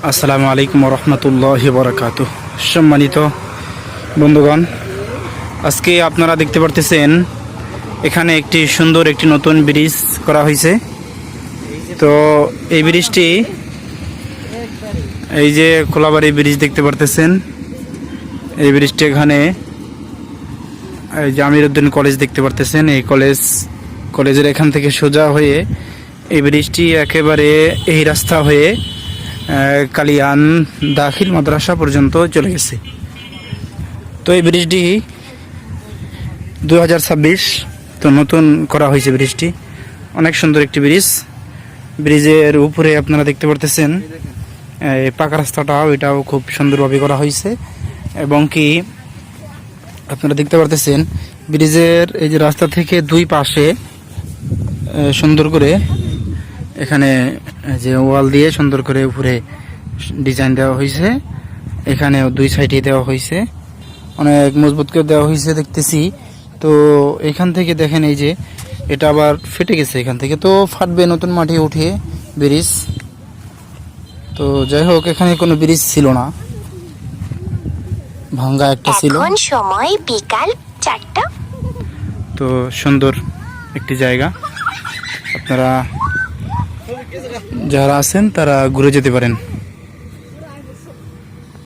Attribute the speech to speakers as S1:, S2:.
S1: আসসালামু আলাইকুম রহমতুল্লাহি বারাকাতুহ। সম্মানিত বন্ধুগণ, আজকে আপনারা দেখতে পারতেছেন এখানে একটি সুন্দর একটি নতুন ব্রিজ করা হয়েছে। তো এই ব্রিজটি, এই যে কোলাবাড়ি ব্রিজ দেখতে পারতেছেন, এই ব্রিজটি এখানে এই যে আমিরউদ্দিন কলেজ দেখতে পারতেছেন, এই কলেজের এখান থেকে সোজা হয়ে এই ব্রিজটি একেবারে এই রাস্তা হয়ে কালিয়ান দাখিল মাদ্রাসা পর্যন্ত চলে গেছে। তো এই ব্রিজটি 2026 তো নতুন করা হয়েছে। ব্রিজটি অনেক সুন্দর একটি ব্রিজের উপরে আপনারা দেখতে পারতেছেন এই পাকা রাস্তাটাও, এটাও খুব সুন্দরভাবে করা হয়েছে। এবং কি আপনারা দেখতে পারতেছেন ব্রিজের এই যে রাস্তা থেকে দুই পাশে সুন্দর করে এখানে যে ওয়াল দিয়ে সুন্দর করে উপরে ডিজাইন দেওয়া হয়েছে। এখানে দুই সাইডে দেওয়া হয়েছে, অনেক মজবুত করে দেওয়া হয়েছে দেখতেছি। তো এখান থেকে দেখেন এই যে এটা আবার ফেটে গেছে, এখান থেকে তো ফাটবে নতুন মাটি উঠে ব্রিজ। তো যাই হোক, এখানে কোনো ব্রিজ ছিল না, ভাঙ্গা একটা ছিল।
S2: এখন সময় বিকাল 4টা।
S1: তো সুন্দর একটি জায়গা, আপনারা যারা আছেন তারা ঘুরে যেতে পারেন।